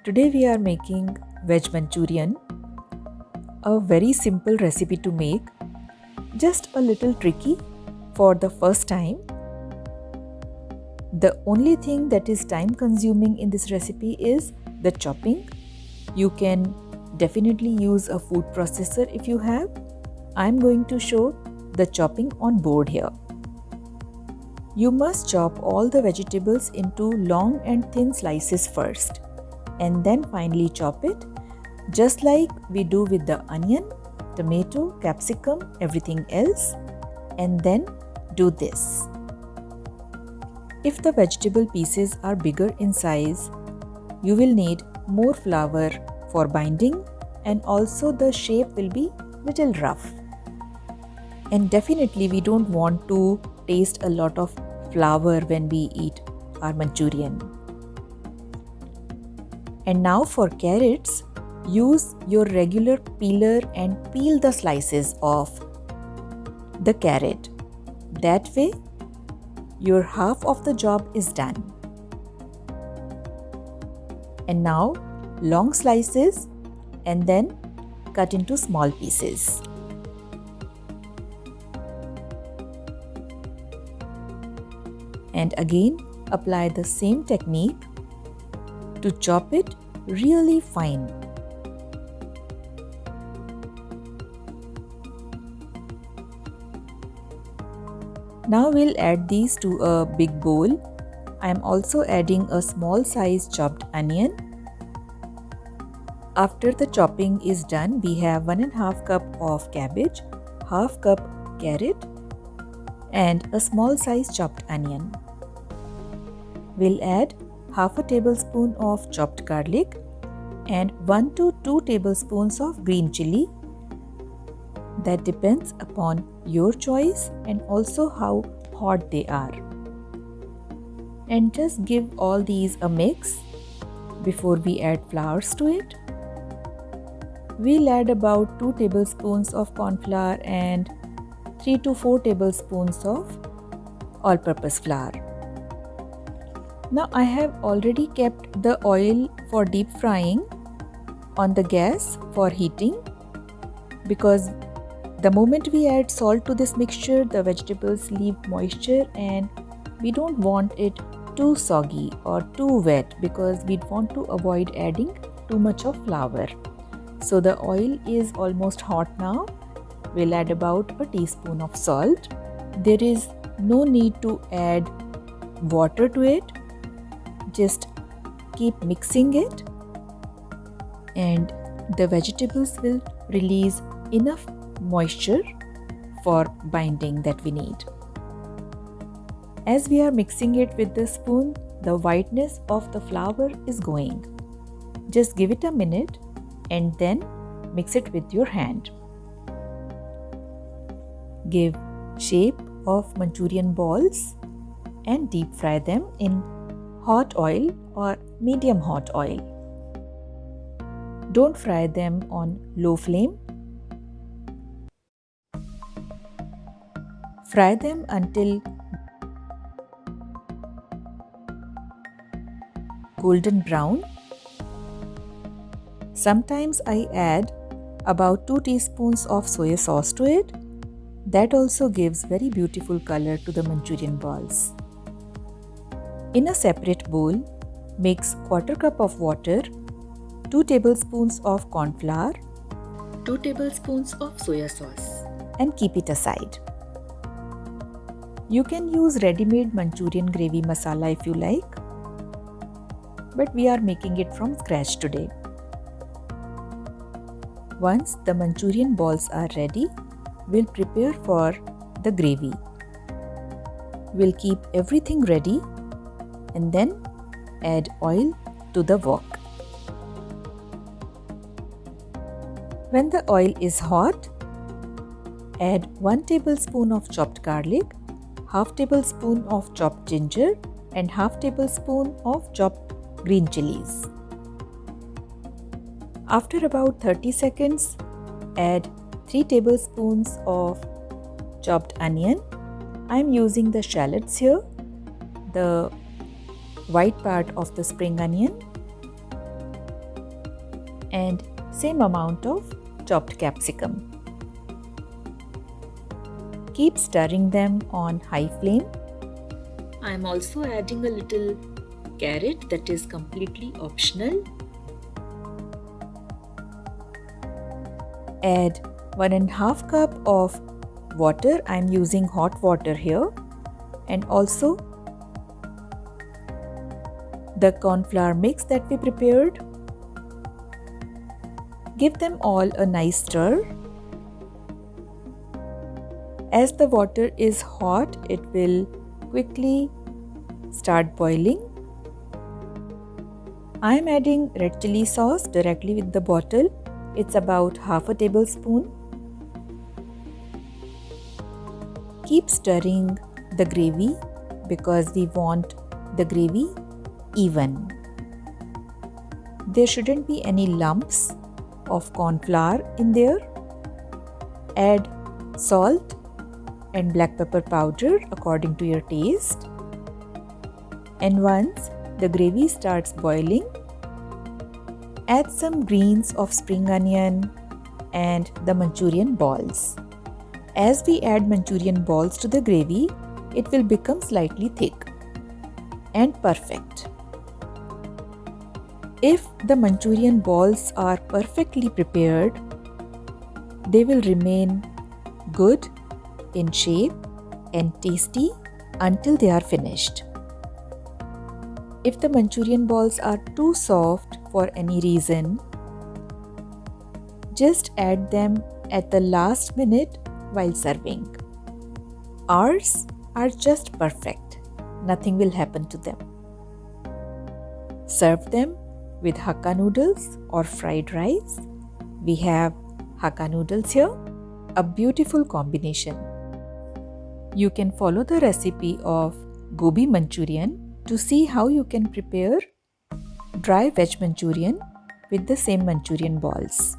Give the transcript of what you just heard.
Today we are making Veg Manchurian, a very simple recipe to make, just a little tricky for the first time. The only thing that is time consuming in this recipe is the chopping. You can definitely use a food processor if you have. I'm going to show the chopping on board here. You must chop all the vegetables into long and thin slices first, and then finally chop it, just like we do with the onion, tomato, capsicum, everything else, and then do this. If the vegetable pieces are bigger in size, you will need more flour for binding, and also the shape will be little rough. And definitely we don't want to taste a lot of flour when we eat our Manchurian. And now for carrots, use your regular peeler and peel the slices of the carrot. That way, your half of the job is done. And now, long slices and then cut into small pieces. And again, apply the same technique to chop it really fine. Now we'll add these to a big bowl. I am also adding a small size chopped onion. After the chopping is done, we have 1.5 cup of cabbage, half cup carrot, and a small size chopped onion. We'll add half a tablespoon of chopped garlic and 1 to 2 tablespoons of green chili. That depends upon your choice and also how hot they are. And just give all these a mix before we add flours to it. We'll add about 2 tablespoons of corn flour and 3 to 4 tablespoons of all-purpose flour. Now I have already kept the oil for deep frying on the gas for heating, because the moment we add salt to this mixture, the vegetables leave moisture and we don't want it too soggy or too wet, because we want to avoid adding too much of flour. So the oil is almost hot now. We'll add about a teaspoon of salt. There is no need to add water to it. Just keep mixing it and the vegetables will release enough moisture for binding that we need. As we are mixing it with the spoon, the whiteness of the flour is going. Just give it a minute and then mix it with your hand. Give shape of Manchurian balls and deep fry them in hot oil or medium hot oil. Don't fry them on low flame. Fry them until golden brown. Sometimes I add about 2 teaspoons of soy sauce to it. That also gives very beautiful color to the Manchurian balls. In a separate bowl, mix 1/4 cup of water, 2 tablespoons of corn flour, 2 tablespoons of soy sauce, and keep it aside. You can use ready-made Manchurian gravy masala if you like, but we are making it from scratch today. Once the Manchurian balls are ready, we'll prepare for the gravy. We'll keep everything ready and then add oil to the wok. When the oil is hot, add 1 tablespoon of chopped garlic, half tablespoon of chopped ginger, and half tablespoon of chopped green chilies. After about 30 seconds, add 3 tablespoons of chopped onion. I'm using the shallots here, the white part of the spring onion. and same amount of chopped capsicum. Keep stirring them on high flame. I am also adding a little carrot that is completely optional. Add 1.5 cup of water. I am using hot water here, and also the corn flour mix that we prepared. Give them all a nice stir. As the water is hot, it will quickly start boiling. I am adding red chili sauce directly with the bottle. It's about half a tablespoon. Keep stirring the gravy because we want the gravy even. There shouldn't be any lumps of corn flour in there. Add salt and black pepper powder according to your taste. And once the gravy starts boiling, add some greens of spring onion and the Manchurian balls. As we add Manchurian balls to the gravy, it will become slightly thick and perfect. If the Manchurian balls are perfectly prepared, they will remain good in shape and tasty until they are finished. If the Manchurian balls are too soft for any reason, just add them at the last minute while serving. Ours are just perfect. Nothing will happen to them. Serve them with Hakka noodles or fried rice. We have Hakka noodles here, a beautiful combination. You can follow the recipe of Gobi Manchurian to see how you can prepare dry veg Manchurian with the same Manchurian balls.